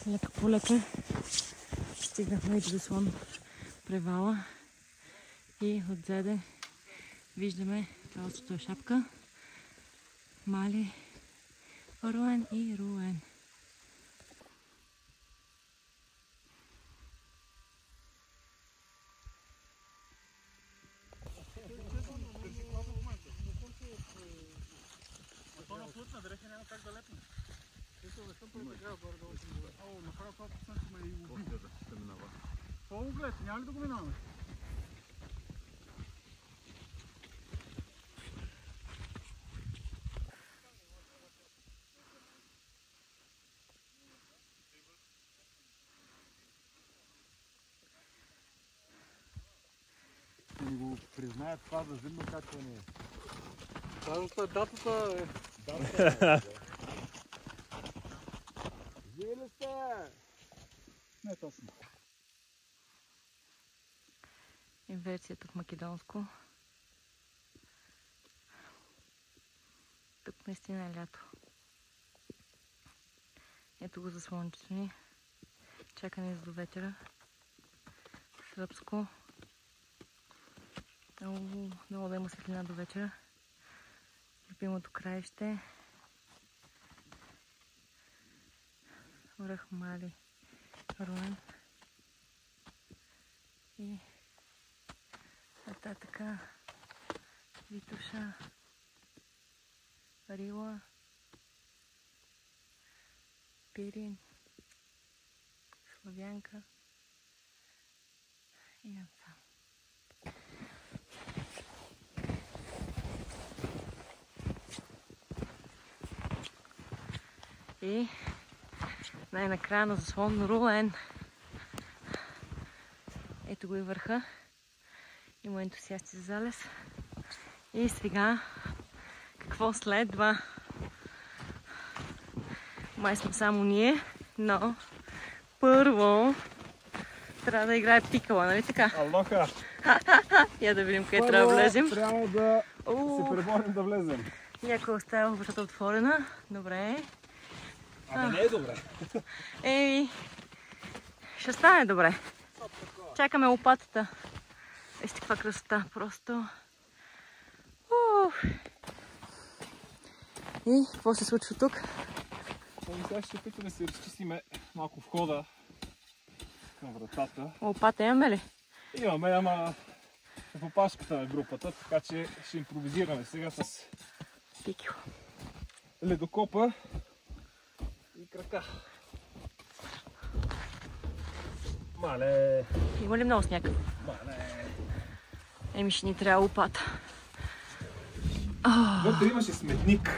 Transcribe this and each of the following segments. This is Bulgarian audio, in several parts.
Лека по лека стигнахме и до Слон превала и отзаде виждаме цялото е шапка, Мали, Руен и Руен. По-оглед, няма ли да го минаваме? Да ни го признаят това за зимно качване. Важното е датата, Датата, Живи ли сте? Не точно. Инверсия тук македонско. Тук наистина е лято. Ето го за слънчето ни. Чакане за до вечера. Сръбско. Много да има светлина до вечера. Любимото краище. Връх Мали, Руен. И така Витуша, Рила, Пирин, Славянка и Янца. И най-накрая на заслон Руен. Ето го и върха. Има ентусиасти за залез. И сега какво следва? Май сме само ние, но първо трябва да играе пикала, нали така? Алоха! Я да видим къде трябва да влезем. Трябва да се преборим да влезем. Някой оставя вратата отворена. Добре. Абе не е добре. Ей, ще стане добре. Чакаме лопатата. Вижте каква красота, просто. И какво се случва тук? Сега ще опитаме да си разчистиме малко входа към вратата. Лопата имаме ли? Имаме, ама в опашката на групата, така че ще импровизираме сега с Пикил. ледокопа и крака. Мале! Има ли много сняг? Мале! Еми ще ни трябва лопата. Вътре имаше сметник.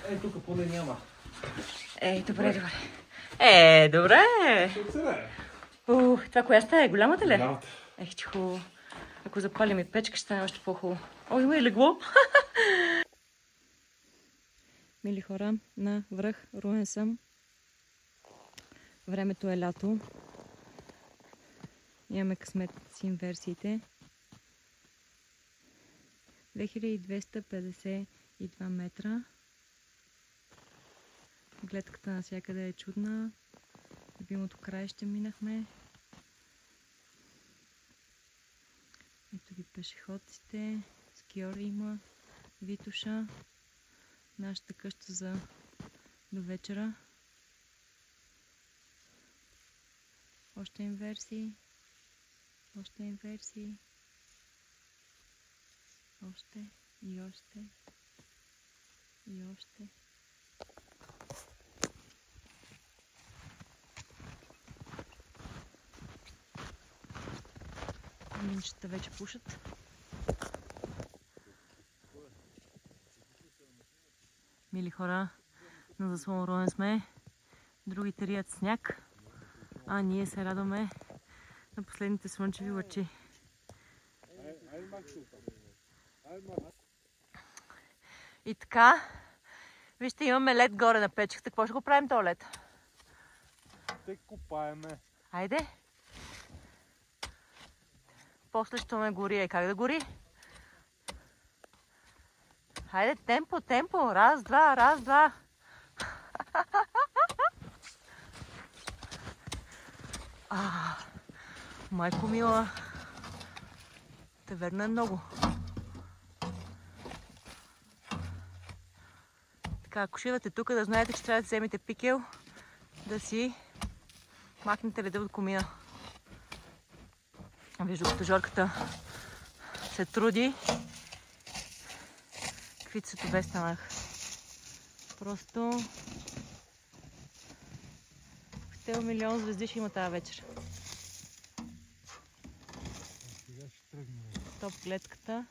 Ей, тук поне няма. Ей, добре. Добре. Това коя стая е? Голямата ли? Голямата. Ех, че хубаво. Ако запалим и печка, ще стане още по-хубаво. О, има и легло. Мили хора, на връх Руен съм. Времето е лято. Имаме късмет с инверсиите. 2252 метра. Гледката навсякъде е чудна. Любимото краище минахме. Ето ги пешеходците. Скиори има. Витуша. Нашата къща за до вечера. Още инверсии. Още инверсии. Още и още. И още. Момичета вече пушат. Мили хора, на заслон Руен сме. Другите рият сняг, а ние се радваме на последните слънчеви лъчи. И така, вижте, имаме лед горе на печката. Какво ще го правим този лед? Ще копаеме. Айде. После ще ме гори. Как да гори? Хайде, темпо, темпо. Раз, два, раз, два. Майко мила, таверна е много. Така, ако шивате тук, да знаете, че трябва да вземете пикел, да си махнете леда от комина. Виж, докато Жорката се труди, какви цветове станах. Просто хотел милион звезди ще има тази вечер. Сега ще тръгне. Топ гледката.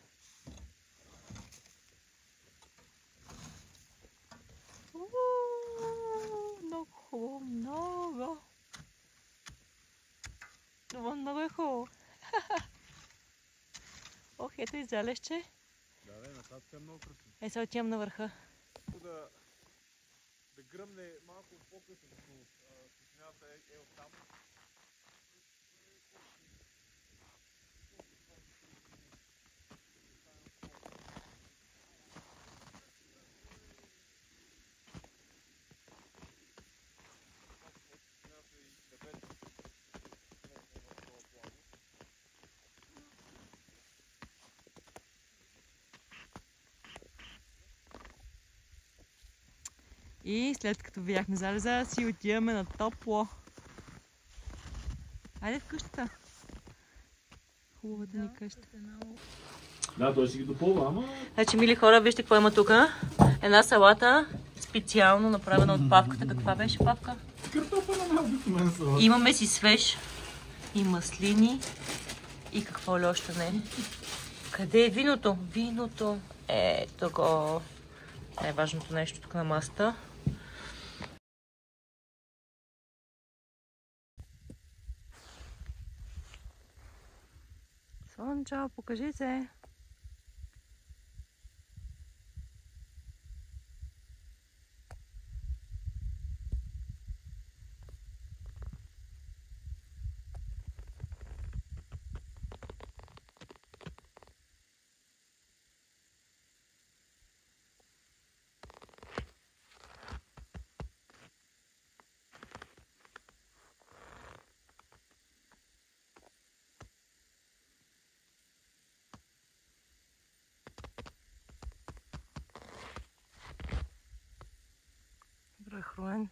Много хубаво, много. Това много е хубаво. Ох, ето и залезче. Да, нататък е много красиво. Е, сега отивам на върха. Да гръмне малко по-късно, като светлината е оттам. И след като видяхме залеза, си отиваме на топло. Айде в къщата. Хубавата ни къща. Да, той си ги допълва, ама... Значи, мили хора, вижте какво има тук. Една салата, специално направена от павката. Каква беше павка? Картофа на обикновен салат. Имаме си свеж и маслини. И какво ли още не. Къде е виното? Виното. Ето го. Най-важното нещо тук на масата. Слънчо, покажи се. Добре, Хруен.